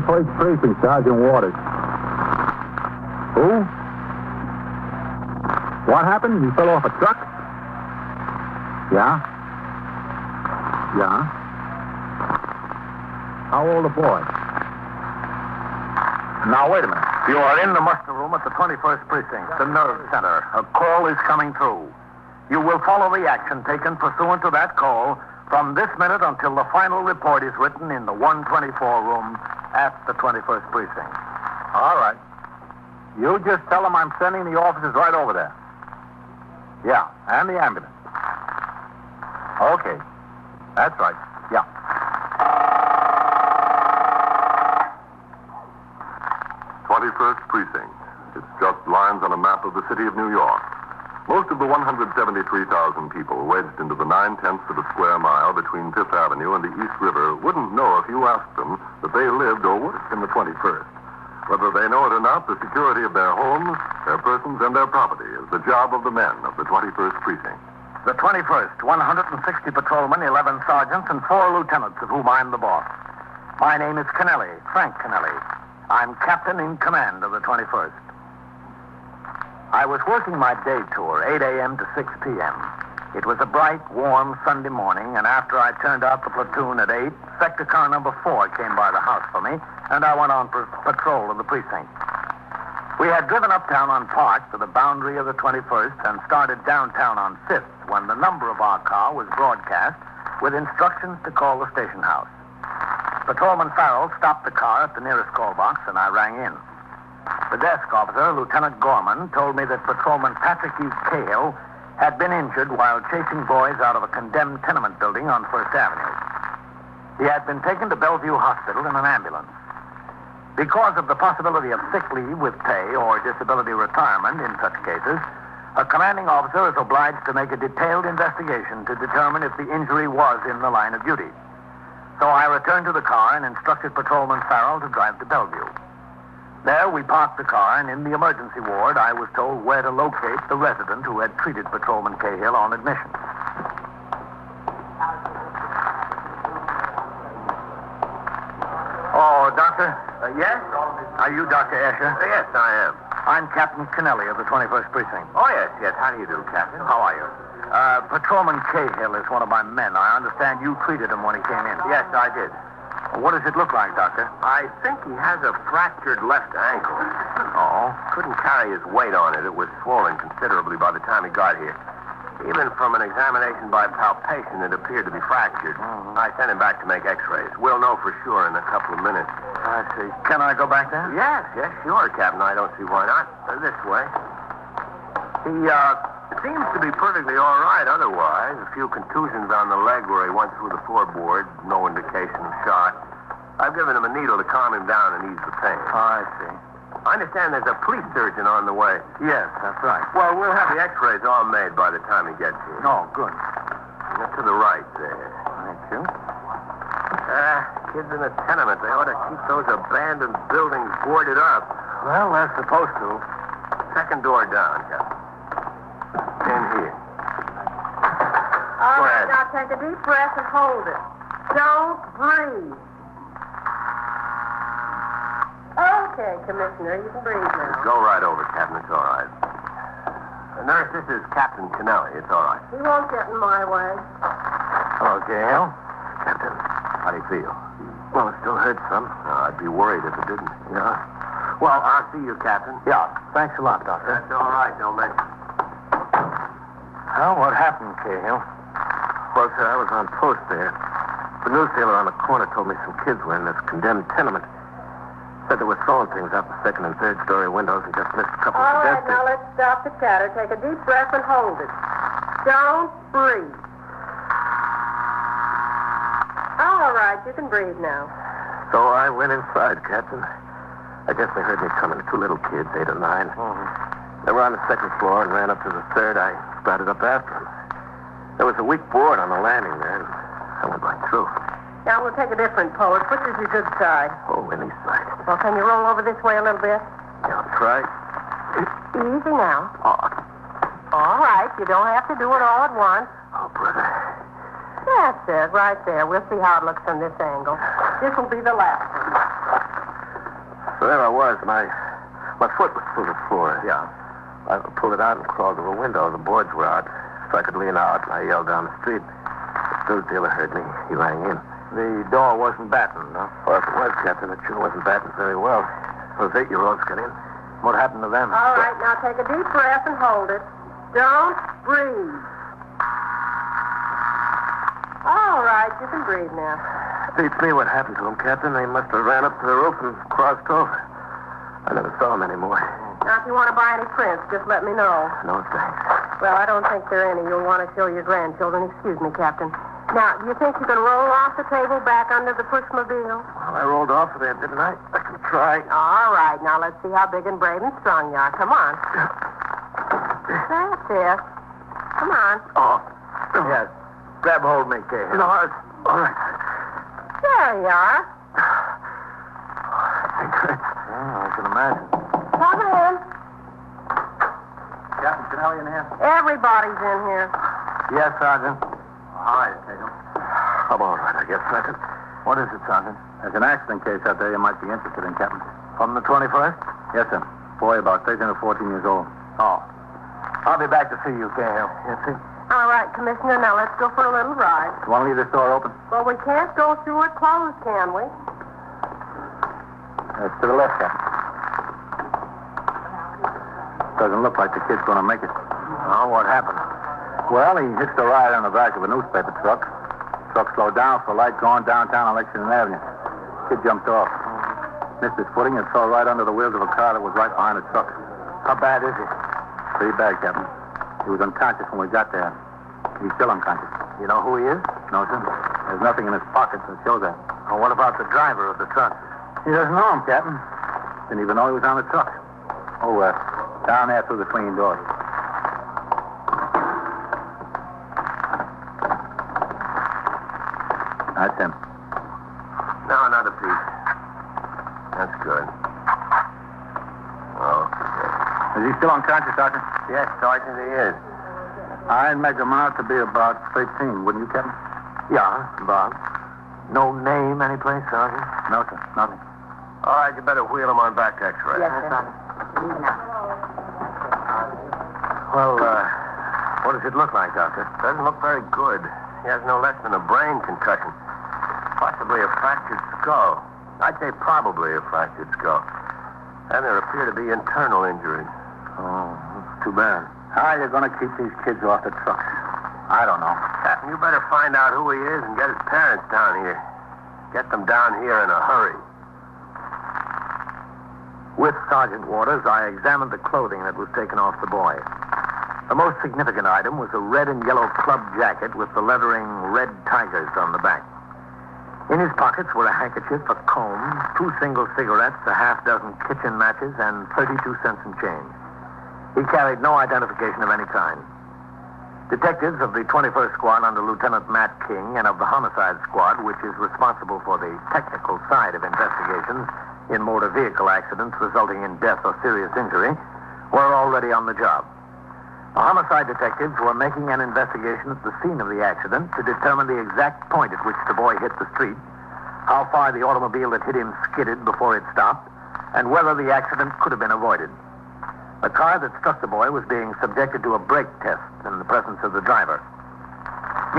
21st Precinct, Sergeant Waters. Who? What happened? You fell off a truck? Yeah? Yeah? How old a boy? Now, wait a minute. You are in the muster room at the 21st Precinct, the nerve center. A call is coming through. You will follow the action taken pursuant to that call from this minute until the final report is written in the 124 room at the 21st Precinct. All right. You just tell them I'm sending the officers right over there. Yeah, and the ambulance. Okay. That's right. Yeah. '21st Precinct. It's just lines on a map of the city of New York. Most of the 173,000 people wedged into the 9/10 of a square mile between Fifth Avenue and the East River wouldn't know if you asked them that they lived or worked in the 21st. Whether they know it or not, the security of their homes, their persons, and their property is the job of the men of the 21st Precinct. The 21st, 160 patrolmen, 11 sergeants, and 4 lieutenants, of whom I'm the boss. My name is Kennelly, Frank Kennelly. I'm captain in command of the 21st. I was working my day tour, 8 a.m. to 6 p.m. It was a bright, warm Sunday morning, and after I turned out the platoon at 8, sector car number 4 came by the house for me, and I went on patrol of the precinct. We had driven uptown on Park to the boundary of the 21st and started downtown on 5th when the number of our car was broadcast with instructions to call the station house. Patrolman Farrell stopped the car at the nearest call box, and I rang in. The desk officer, Lieutenant Gorman, told me that Patrolman Patrick E. Cahill had been injured while chasing boys out of a condemned tenement building on First Avenue. He had been taken to Bellevue Hospital in an ambulance. Because of the possibility of sick leave with pay or disability retirement in such cases, a commanding officer is obliged to make a detailed investigation to determine if the injury was in the line of duty. So I returned to the car and instructed Patrolman Farrell to drive to Bellevue. There we parked the car, and in the emergency ward, I was told where to locate the resident who had treated Patrolman Cahill on admission. Oh, Doctor? Yes? Are you Dr. Escher? Yes, I am. I'm Captain Kennelly of the 21st Precinct. Oh, yes. How do you do, Captain? How are you? Patrolman Cahill is one of my men. I understand you treated him when he came in. Yes, I did. What does it look like, Doctor? I think he has a fractured left ankle. Oh? Couldn't carry his weight on it. It was swollen considerably by the time he got here. Even from an examination by palpation, it appeared to be fractured. Mm-hmm. I sent him back to make x-rays. We'll know for sure in a couple of minutes. I see. Can I go back there? Yes, sure, Captain. I don't see why not. This way. He, seems to be perfectly all right otherwise. A few contusions on the leg where he went through the floorboard. No indication of shock. I've given him a needle to calm him down and ease the pain. Oh, I see. I understand there's a police surgeon on the way. Yes, that's right. Well, we'll have the x-rays all made by the time he gets here. Oh, good. To the right there. Thank you. Kids in a tenement. They ought to keep those abandoned buildings boarded up. Well, they're supposed to. Second door down, Captain. In here. All Go right, ahead. now take a deep breath and hold it. Don't breathe. Okay, Commissioner, you can breathe now. Go right over, Captain. It's all right. Nurse, this is Captain Kennelly. It's all right. He won't get in my way. Hello, Gail. Captain, how do you feel? Well, it still hurts some. I'd be worried if it didn't. Yeah? Well, I'll see you, Captain. Yeah. Thanks a lot, Doctor. That's all right. Don't mention it. Well, what happened, Cahill? Well, sir, I was on post there. The news dealer on the corner told me some kids were in this condemned tenement. Said they were throwing things out the second and third story windows and just missed a couple All of right, pedestrians. now let's stop the chatter. Take a deep breath and hold it. Don't breathe. All right, you can breathe now. So I went inside, Captain. I guess they heard me coming. 2 little kids, 8 or 9. They were on the second floor and ran up to the third. I started up after them. There was a weak board on the landing there, and I went right through. Now we'll take a different pose. Which is your good side? Oh, any side. Well, can you roll over this way a little bit? Yeah, I'll try. Easy now. Oh, All right, you don't have to do it all at once. oh, brother. That's it, right there. We'll see how it looks from this angle. This will be the left one. There I was. My foot was through the floor. Yeah. I pulled it out and crawled to a window. The boards were out, so I could lean out, and I yelled down the street. The third dealer heard me. He rang in. The door wasn't battened, no? Well, if it was, Captain, it sure wasn't battened very well. Those 8-year-olds got in. What happened to them? All right, now take a deep breath and hold it. Don't breathe. All right, you can breathe now. Beats me what happened to them, Captain. They must have ran up to the roof and crossed over. I never saw them anymore. Now, if you want to buy any prints, just let me know. No, thanks. Well, I don't think there are any you'll want to show your grandchildren. Excuse me, Captain. Now, do you think you can roll off the table back under the pushmobile? Well, I rolled off of there, didn't I? I can try. All right, now let's see how big and brave and strong you are. Come on. That's it. Come on. Oh. Yes. Grab hold of me, Kay. No, all right. There you are. I can imagine. Come in. Captain Kennelly in here? Everybody's in here. Yes, Sergeant. All right, Tatum. I'm all right, I guess, Sergeant. What is it, Sergeant? There's an accident case out there you might be interested in, Captain. From the 21st? Yes, sir. Boy about 13 or 14 years old. Oh. I'll be back to see you, Cahill. Yes, sir. All right, Commissioner, now let's go for a little ride. You want to leave this door open? Well, we can't go through it closed, can we? It's to the left, Captain. Doesn't look like the kid's going to make it. Oh, what happened? Well, he hitched a ride on the back of a newspaper truck. Truck slowed down for a light going downtown on Lexington Avenue. Kid jumped off. Missed his footing and fell right under the wheels of a car that was right behind the truck. How bad is he? Pretty bad, Captain. He was unconscious when we got there. He's still unconscious. You know who he is? No, sir. There's nothing in his pockets that shows that. Oh, what about the driver of the truck? He doesn't know him, Captain. Didn't even know he was on the truck. Oh, down there through the swinging doors. That's him. No, another piece. That's good. Okay. Is he still unconscious, Sergeant? Yes, Sergeant, he is. I'd make him out to be about 13, wouldn't you, Captain? Yeah, Bob. No name anyplace, Sergeant? No, sir. Nothing. All right, you better wheel him on back to X-ray. Yes, sir. Well, what does it look like, Doctor? Doesn't look very good. He has no less than a brain concussion. Possibly a fractured skull. I'd say probably a fractured skull. And there appear to be internal injuries. Oh, that's too bad. How are you going to keep these kids off the trucks? I don't know. Captain, you better find out who he is and get his parents down here. Get them down here in a hurry. With Sergeant Waters, I examined the clothing that was taken off the boy. The most significant item was a red and yellow club jacket with the lettering Red Tigers on the back. In his pockets were a handkerchief, a comb, 2 single cigarettes, a half-dozen kitchen matches, and 32 cents in change. He carried no identification of any kind. Detectives of the 21st Squad under Lieutenant Matt King and of the Homicide Squad, which is responsible for the technical side of investigations in motor vehicle accidents resulting in death or serious injury, were already on the job. The homicide detectives were making an investigation at the scene of the accident to determine the exact point at which the boy hit the street, how far the automobile that hit him skidded before it stopped, and whether the accident could have been avoided. The car that struck the boy was being subjected to a brake test in the presence of the driver.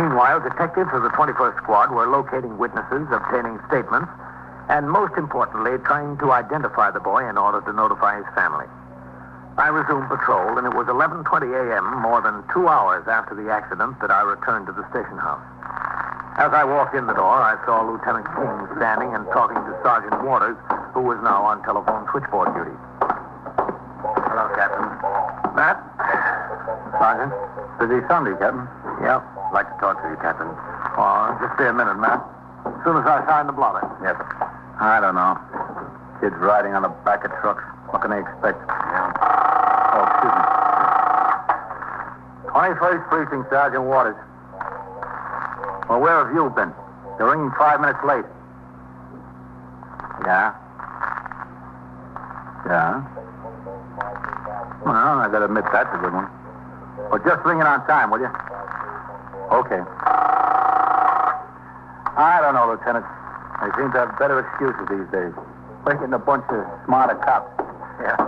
Meanwhile, detectives of the 21st Squad were locating witnesses, obtaining statements, and most importantly, trying to identify the boy in order to notify his family. I resumed patrol, and it was 11:20 a.m., more than 2 hours after the accident, that I returned to the station house. As I walked in the door, I saw Lieutenant King standing and talking to Sergeant Waters, who was now on telephone switchboard duty. Hello, Captain. Matt? Sergeant? Busy Sunday, Captain. Yep. I'd like to talk to you, Captain. Oh, just be a minute, Matt. As soon as I sign the blotter. Yes, sir. I don't know. Kids riding on the back of trucks. What can they expect? Oh, excuse me. 21st Precinct, Sergeant Waters. Well, where have you been? You're ringing 5 minutes late. Yeah? Yeah? Well, I gotta admit that's a good one. Well, just ring it on time, will you? Okay. I don't know, Lieutenant. They seem to have better excuses these days. We're getting a bunch of smarter cops. Yeah.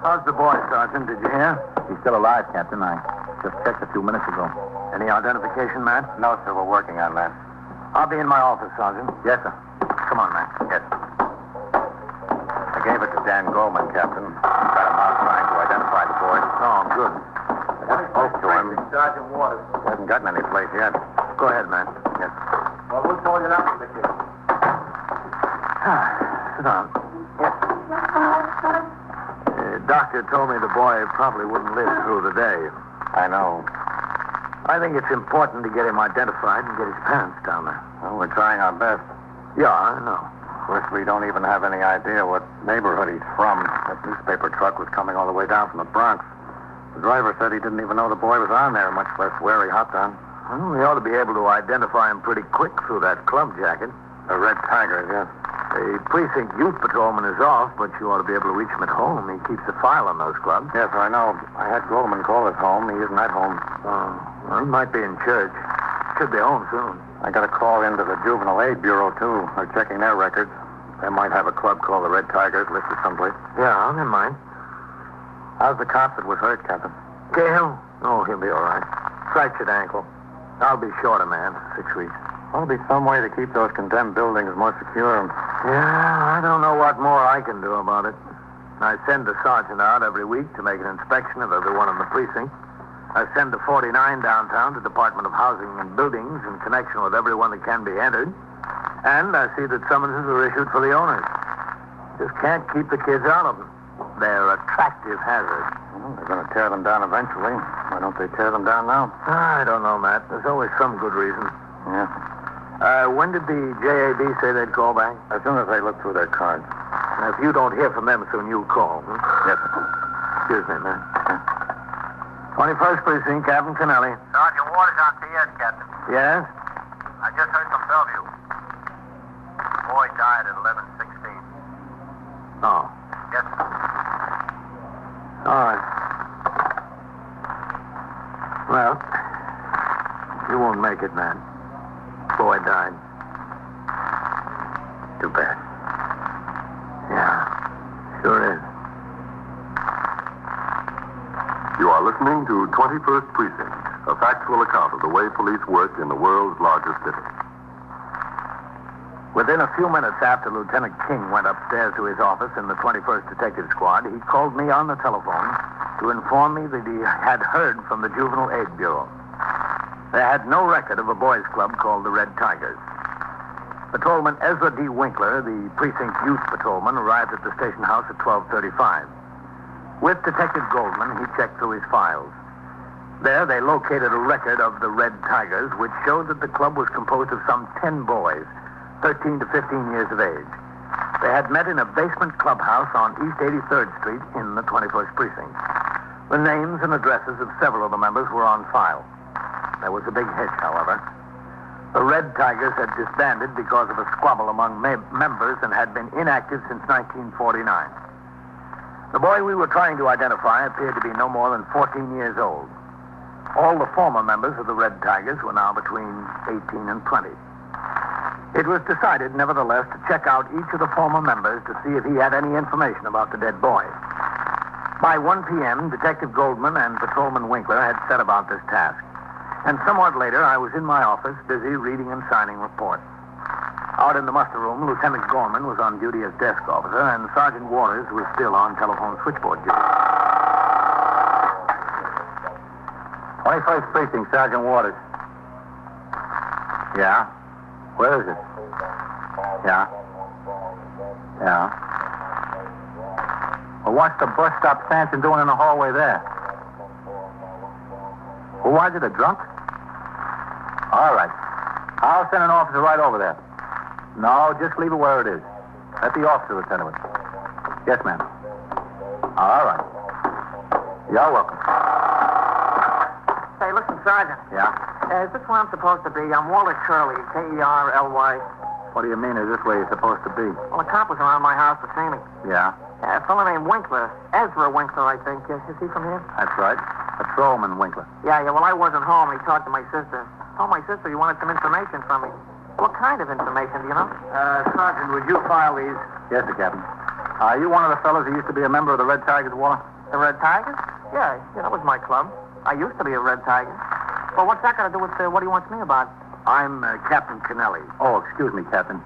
How's the boy, Sergeant? Did you hear? He's still alive, Captain. I just checked a few minutes ago. Any identification, man? No, sir. We're working on that. I'll be in my office, Sergeant. Yes, sir. Come on, man. Yes. I gave it to Dan Goldman, Captain. Got him out trying to identify the boy. Oh, good. I just spoke to him. Sergeant Waters. He hasn't gotten any place yet. Go ahead, man. Yes. Well, who told you that was the case? Sit down. Doctor told me the boy probably wouldn't live through the day. I know. I think it's important to get him identified and get his parents down there. Well, we're trying our best. Yeah, I know. Of course, we don't even have any idea what neighborhood he's from. That newspaper truck was coming all the way down from the Bronx. The driver said he didn't even know the boy was on there, much less where he hopped on. Well, we ought to be able to identify him pretty quick through that club jacket. The Red Tigers, yes. The precinct youth patrolman is off, but you ought to be able to reach him at home. He keeps a file on those clubs. Yes, I know. I had Goldman call his home. He isn't at home. Well, he might be in church. Should be home soon. I got a call into the Juvenile Aid Bureau, too. They're checking their records. They might have a club called the Red Tigers listed someplace. Yeah, never mind. How's the cop that was hurt, Captain? Gale? Oh, he'll be all right. Fractured ankle. I'll be short a man. 6 weeks. There'll be some way to keep those condemned buildings more secure. Yeah, I don't know what more I can do about it. I send the sergeant out every week to make an inspection of everyone in the precinct. I send the 49 downtown to Department of Housing and Buildings in connection with everyone that can be entered. And I see that summonses are issued for the owners. Just can't keep the kids out of them. They're attractive hazards. Well, they're going to tear them down eventually. Why don't they tear them down now? I don't know, Matt. There's always some good reason. Yeah. When did the JAB say they'd call back? As soon as they look through their cards. Now, if you don't hear from them soon, you'll call. Yes, sir. Excuse me, man. 21st Precinct, Captain Kennelly. Sergeant Waters on TS, Captain. Yes? I just heard from Bellevue. The boy died at 11:16. Oh. Yes, sir. All right. Well, you won't make it, man. Boy died. Too bad. Yeah, sure is. You are listening to 21st Precinct, a factual account of the way police work in the world's largest city. Within a few minutes after Lieutenant King went upstairs to his office in the 21st Detective Squad, he called me on the telephone to inform me that he had heard from the Juvenile Aid Bureau. They had no record of a boys' club called the Red Tigers. Patrolman Ezra D. Winkler, the precinct youth patrolman, arrived at the station house at 12:35. With Detective Goldman, he checked through his files. There, they located a record of the Red Tigers, which showed that the club was composed of some 10 boys, 13 to 15 years of age. They had met in a basement clubhouse on East 83rd Street in the 21st Precinct. The names and addresses of several of the members were on file. There was a big hitch, however. The Red Tigers had disbanded because of a squabble among members and had been inactive since 1949. The boy we were trying to identify appeared to be no more than 14 years old. All the former members of the Red Tigers were now between 18 and 20. It was decided, nevertheless, to check out each of the former members to see if he had any information about the dead boy. By 1 p.m., Detective Goldman and Patrolman Winkler had set about this task. And somewhat later, I was in my office, busy reading and signing reports. Out in the muster room, Lieutenant Gorman was on duty as desk officer, and Sergeant Waters was still on telephone switchboard duty. 21st Precinct, Sergeant Waters. Yeah? Where is it? Yeah? Yeah? Well, what's the bus stop Sanson doing in the hallway there? Who was it, a drunk? All right. I'll send an officer right over there. No, just leave it where it is. Let the officer attend to it. Yes, ma'am. All right. You're welcome. Say, listen, Sergeant. Yeah? Is this where I'm supposed to be? I'm Walter Curley, Kerly. What do you mean, is this where you're supposed to be? Well, a cop was around my house this evening. Yeah? A fellow named Winkler. Ezra Winkler, I think. Is he from here? That's right. Patrolman Winkler. Yeah, well, I wasn't home, and he talked to my sister. Told my sister he wanted some information from me. What kind of information, do you know? Sergeant, would you file these? Yes, sir, Captain. Are you one of the fellows who used to be a member of the Red Tigers, Waller? The Red Tigers? Yeah, that was my club. I used to be a Red Tiger. Well, what's that got to do with what he wants me about? I'm Captain Kennelly. Oh, excuse me, Captain.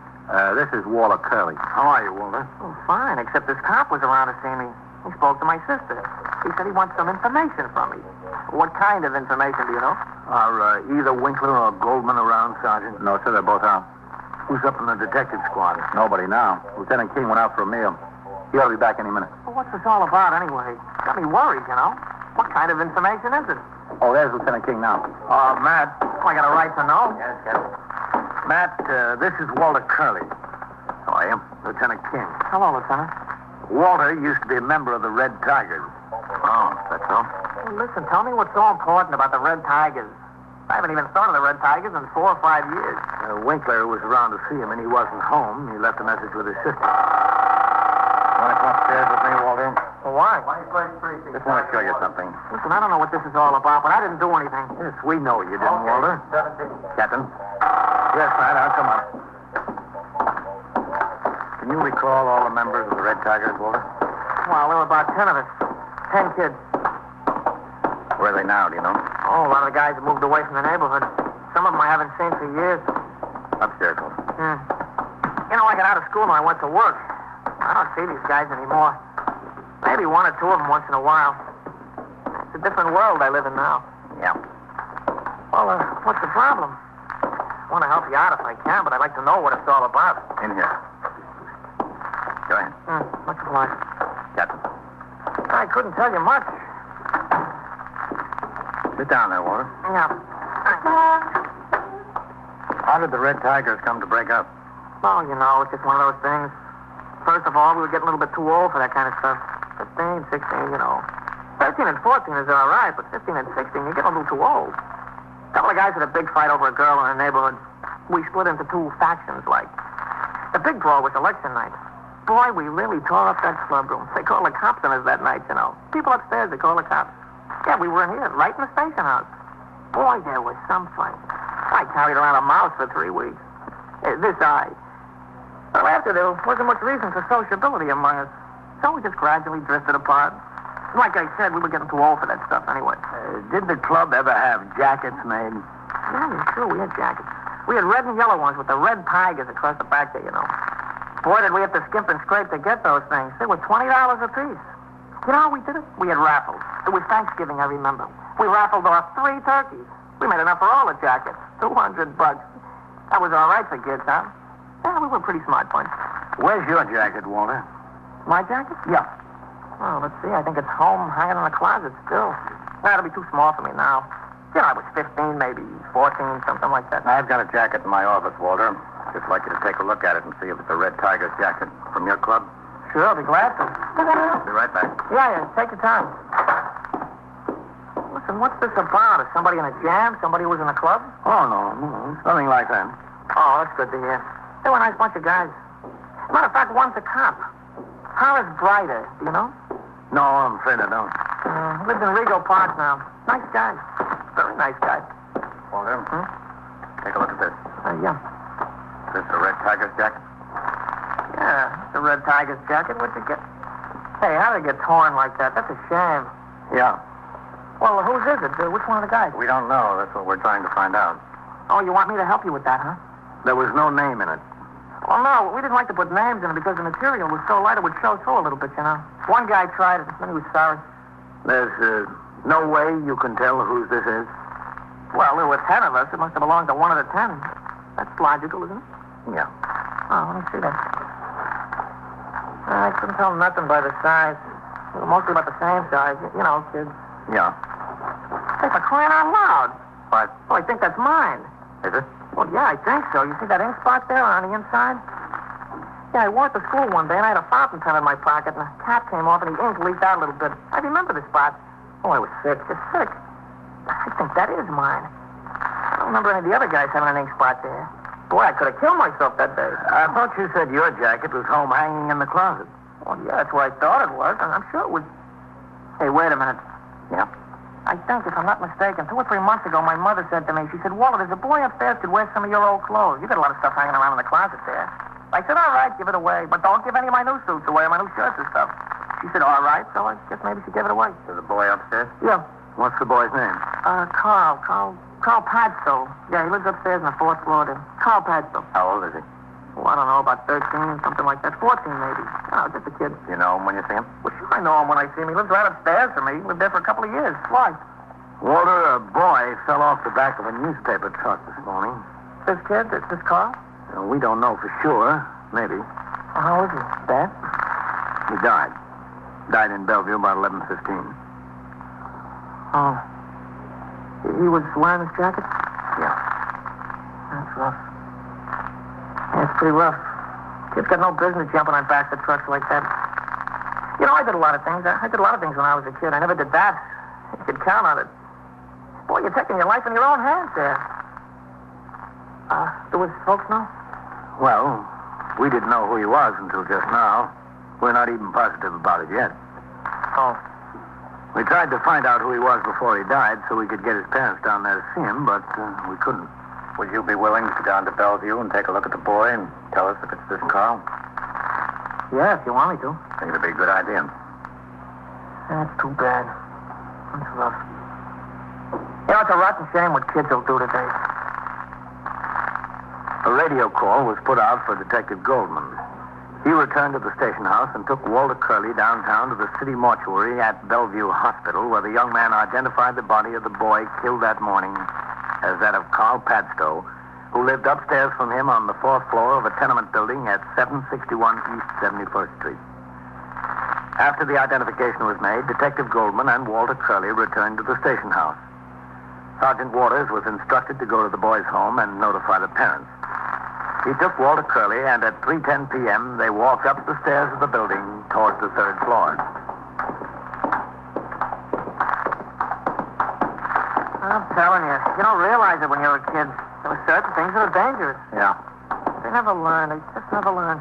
This is Waller Curley. How are you, Walter? Oh, fine, except this cop was around to see me. He spoke to my sister. He said he wants some information from me. What kind of information, do you know? Are either Winkler or Goldman around, Sergeant? No, sir, they're both out. Who's up in the detective squad? Nobody now. Lieutenant King went out for a meal. He ought to be back any minute. Well, what's this all about, anyway? Got me worried, you know. What kind of information is it? Oh, there's Lieutenant King now. Matt, I got a right to know. Yes, Captain. Matt, this is Walter Curley. How are you? Lieutenant King. Hello, Lieutenant. Walter used to be a member of the Red Tigers. Oh, that's all? Well, listen, tell me what's so important about the Red Tigers. I haven't even thought of the Red Tigers in 4 or 5 years. Winkler was around to see him, and he wasn't home. He left a message with his sister. Want to come upstairs with me, Walter? Well, why? Just want to show you something. Listen, I don't know what this is all about, but I didn't do anything. Yes, we know you didn't, Walter. 17. Captain? Yes, Matt, I'll come up. Can you recall all the members of the Red Tigers, Walter? Well, there were about 10 of us. 10 kids. Where are they now, do you know? Oh, a lot of the guys have moved away from the neighborhood. Some of them I haven't seen for years. Upstairs, Walter. You know, I got out of school and I went to work. I don't see these guys anymore. Maybe 1 or 2 of them once in a while. It's a different world I live in now. Yeah. Well, what's the problem? I want to help you out if I can, but I'd like to know what it's all about. In here. Go ahead. Much obliged. Captain. I couldn't tell you much. Sit down there, Walter. Yeah. How did the Red Tigers come to break up? Oh, you know, it's just one of those things. First of all, we were getting a little bit too old for that kind of stuff. 15, 16, you know. 13 and 14 is all right, but 15 and 16, you get a little too old. A couple of guys had a big fight over a girl in the neighborhood. We split into 2 factions, like. The big brawl was election night. Boy, we really tore up that club room. They called the cops on us that night, you know. People upstairs, they called the cops. Yeah, we were in here, right in the station house. Boy, there was some fight. I carried around a mouse for 3 weeks. This eye. Well, after there wasn't much reason for sociability among us. So we just gradually drifted apart. Like I said, we were getting too old for that stuff anyway. Did the club ever have jackets made? Yeah, sure, we had jackets. We had red and yellow ones with the Red Tigers across the back there, you know. Boy, did we have to skimp and scrape to get those things. They were $20 a piece. You know how we did it? We had raffles. It was Thanksgiving, I remember. We raffled off 3 turkeys. We made enough for all the jackets. $200. That was all right for kids, huh? Yeah, we were a pretty smart bunch. Where's your jacket, Walter? My jacket? Yeah. Oh, let's see. I think it's home, hanging in the closet still. That'll be too small for me now. You know, I was 15, maybe 14, something like that. I've got a jacket in my office, Walter. Just like you to take a look at it and see if it's a Red Tigers jacket. From your club? Sure, I'll be glad to. I'll be right back. Yeah, take your time. Listen, what's this about? Is somebody in a jam? Somebody who was in a club? Oh, no. Nothing like that. Oh, that's good to hear. They were a nice bunch of guys. Matter of fact, one's a cop. Horace Brighter, do you know? No, I'm afraid I don't. Lives in Rego Park now. Nice guy. Very nice guy. Walter, take a look at this. Yeah. Is this a Red Tigers jacket? Yeah, it's a Red Tigers jacket. What'd you get? Hey, how did it get torn like that? That's a shame. Yeah. Well, whose is it? Which one of the guys? We don't know. That's what we're trying to find out. Oh, you want me to help you with that, huh? There was no name in it. Well, no, we didn't like to put names in it because the material was so light it would show through a little bit, you know. One guy tried it, and he was sorry. There's no way you can tell whose this is? Well, there were 10 of us. It must have belonged to one of the 10. That's logical, isn't it? Yeah. Oh, let me see that. I couldn't tell nothing by the size. They were mostly about the same size. You know, kids. Yeah. Hey, for crying out loud. What? Oh, I think that's mine. Is it? Well, yeah, I think so. You see that ink spot there on the inside? Yeah, I wore it to school one day, and I had a fountain pen in my pocket, and the cap came off, and the ink leaked out a little bit. I remember the spot. Oh, I was sick, just sick. I think that is mine. I don't remember any of the other guys having an ink spot there. Boy, I could have killed myself that day. I thought you said your jacket was home hanging in the closet. Well, yeah, that's where I thought it was, and I'm sure it was. Hey, wait a minute. Yeah? I think, if I'm not mistaken, 2 or 3 months ago, my mother said to me, she said, Walter, there's a boy upstairs could wear some of your old clothes. You got a lot of stuff hanging around in the closet there. I said, all right, give it away. But don't give any of my new suits away, my new shirts and stuff. She said, all right, so I guess maybe she gave it away. To the boy upstairs? Yeah. What's the boy's name? Carl Padstow. Yeah, he lives upstairs on the 4th floor there. Carl Padstow. How old is he? Oh, I don't know, about 13, something like that. 14, maybe. Oh, just a kid. You know him when you see him? Well, sure I know him when I see him. He lives right upstairs from me. He lived there for a couple of years. Why? Walter, a boy fell off the back of a newspaper truck this morning. This kid? This Carl? We don't know for sure. Maybe. Well, how is he? Bad? He died. Died in Bellevue about 11:15. Oh. He was wearing his jacket? Yeah. That's rough. Yeah, it's pretty rough. Kid's got no business jumping on backs of trucks like that. You know, I did a lot of things. I did a lot of things when I was a kid. I never did that. You could count on it. Boy, you're taking your life in your own hands there. Do his folks know? Well, we didn't know who he was until just now. We're not even positive about it yet. Oh. We tried to find out who he was before he died so we could get his parents down there to see him, but we couldn't. Would you be willing to go down to Bellevue and take a look at the boy and tell us if it's this Carl? Yeah, if you want me to. I think it'd be a good idea. That's too bad. That's rough. You know, it's a rotten shame what kids will do today. A radio call was put out for Detective Goldman. He returned to the station house and took Walter Curley downtown to the city mortuary at Bellevue Hospital, where the young man identified the body of the boy killed that morning as that of Carl Padstow, who lived upstairs from him on the 4th floor of a tenement building at 761 East 71st Street. After the identification was made, Detective Goldman and Walter Curley returned to the station house. Sergeant Waters was instructed to go to the boy's home and notify the parents. He took Walter Curley, and at 3:10 p.m., they walked up the stairs of the building towards the 3rd floor. I'm telling you, you don't realize it when you're a kid. There were certain things that are dangerous. Yeah. They never learn. They just never learn.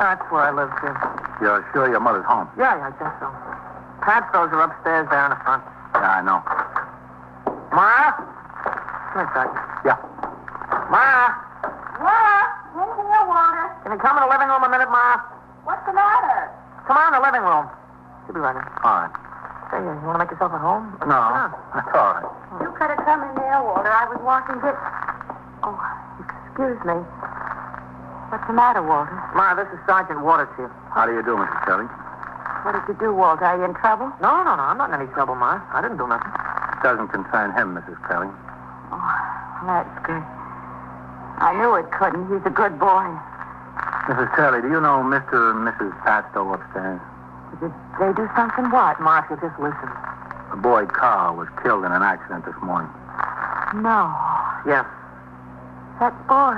That's where I live, too. You're sure your mother's home? Yeah, I think so. Padstows are upstairs there in the front. Yeah, I know. Ma? Come here, Sergeant. Yeah. Ma? Yeah, in here, Walter. Can you come in the living room a minute, Ma? What's the matter? Come on in the living room. She'll be right in. All right. Say, you want to make yourself at home? No, Come on. that's all right. You could have come in there, Walter. I was washing dishes. Oh, excuse me. What's the matter, Walter? Ma, this is Sergeant Waters here. How do you do, Mrs. Curley? What did you do, Walter? Are you in trouble? No, I'm not in any trouble, Ma. I didn't do nothing. Doesn't concern him, Mrs. Curley. Oh, that's good. I knew it couldn't. He's a good boy. Mrs. Curley, do you know Mr. and Mrs. Padstow upstairs? Did they do something? What? Ma, if you just listen. The boy Carl was killed in an accident this morning. No. Yeah. That boy.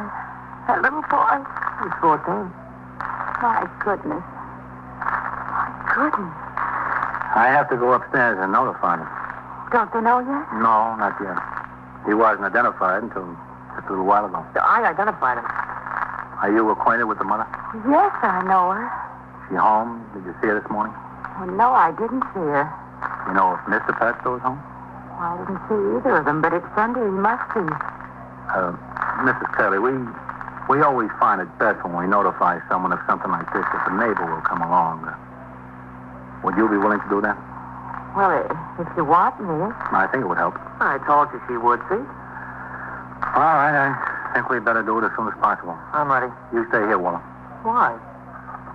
That little boy. He's 14. My goodness. My goodness. I have to go upstairs and notify them. Don't they know yet? No, not yet. He wasn't identified until just a little while ago. I identified him. Are you acquainted with the mother? Yes, I know her. She home? Did you see her this morning? Well, no, I didn't see her. You know if Mr. Padstow is home? Well, I didn't see either of them, but it's Sunday. He must be. Mrs. Curley, we always find it best when we notify someone of something like this if a neighbor will come along. Would you be willing to do that? Well, if you want me. I think it would help. I told you she would, see? All right, I think we'd better do it as soon as possible. I'm ready. You stay here, Walter. Why?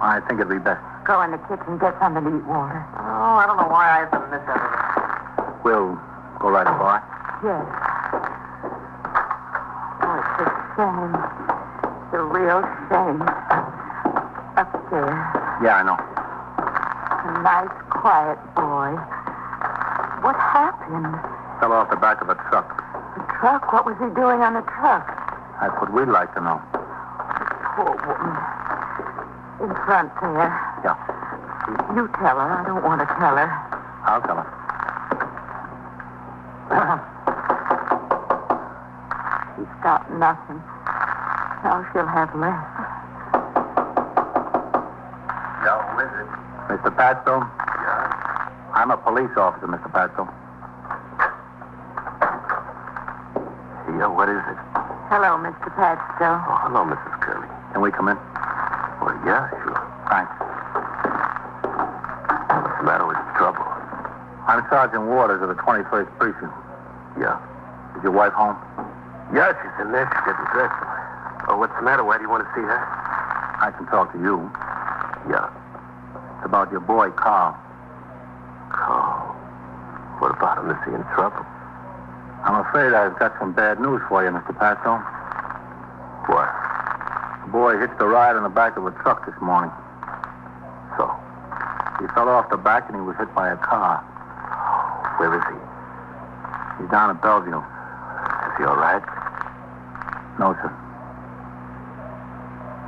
I think it'd be best. Go in the kitchen, get something to eat, Walter. Oh, I don't know why I have to miss everything. We'll go right up, all right? Yes. Oh, it's a shame. It's a real shame. Upstairs. Yeah, I know. A nice, quiet boy. What happened? Fell off the back of a truck. The truck? What was he doing on the truck? That's what we'd like to know. Poor woman. In front there. Yeah, You tell her. I don't want to tell her. I'll tell her. She's got nothing. Now she'll have less. No, is it? Mr. Padstow? Yeah. I'm a police officer, Mr. Padstow. what is it? Hello, Mr. Padstow. Oh, hello, Mrs. Curley. Can we come in? Well, yeah, sure. Thanks. What's the matter with trouble? I'm Sergeant Waters of the 21st Precinct. Yeah. Is your wife home? Yeah, she's in there. She's getting dressed. Oh, what's the matter? Why do you want to see her? I can talk to you. Yeah. It's about your boy, Carl. Carl. What about him? Is he in trouble? I'm afraid I've got some bad news for you, Mr. Padstow. What? The boy hitched a ride on the back of a truck this morning. So? He fell off the back and he was hit by a car. Where is he? He's down at Bellevue. Is he all right? No, sir.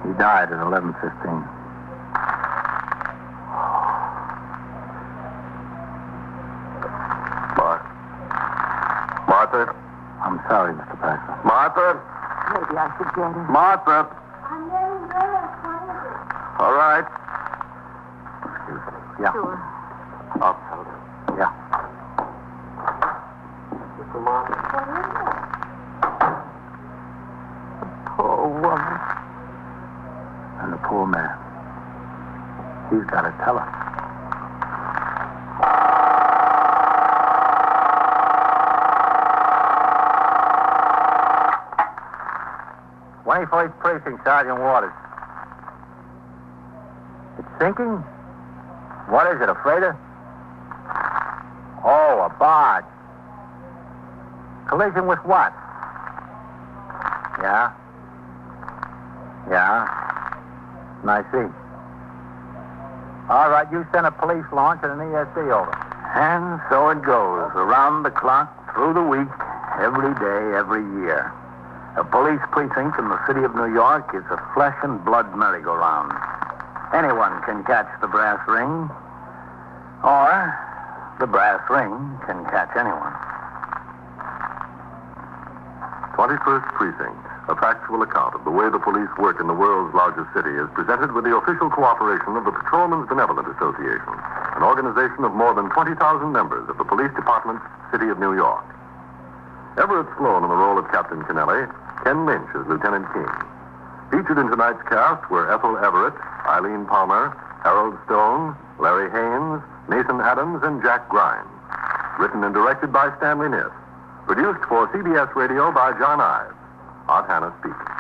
He died at 11:15. Martha? I'm sorry, Mr. Padstow. Martha? Maybe I should get him. Martha? I'm getting dressed. What is it? All right. Excuse me. Yeah. Sure. I'll Yeah. Mr. Martha? What is it? The poor woman. And the poor man. He's got to tell her. First Precinct, Sergeant Waters. It's sinking? What is it, a freighter? Oh, a barge. Collision with what? Yeah? Yeah. I see. All right, you send a police launch and an ESC over. And so it goes, around the clock, through the week, every day, every year. A police precinct in the city of New York is a flesh and blood merry-go-round. Anyone can catch the brass ring, or the brass ring can catch anyone. 21st Precinct, a factual account of the way the police work in the world's largest city, is presented with the official cooperation of the Patrolmen's Benevolent Association, an organization of more than 20,000 members of the Police Department, City of New York. Everett Sloan in the role of Captain Kennelly, Ken Lynch as Lieutenant King. Featured in tonight's cast were Ethel Everett, Eileen Palmer, Harold Stone, Larry Haynes, Nathan Adams, and Jack Grimes. Written and directed by Stanley Niss. Produced for CBS Radio by John Ives. Art Hannah speaking.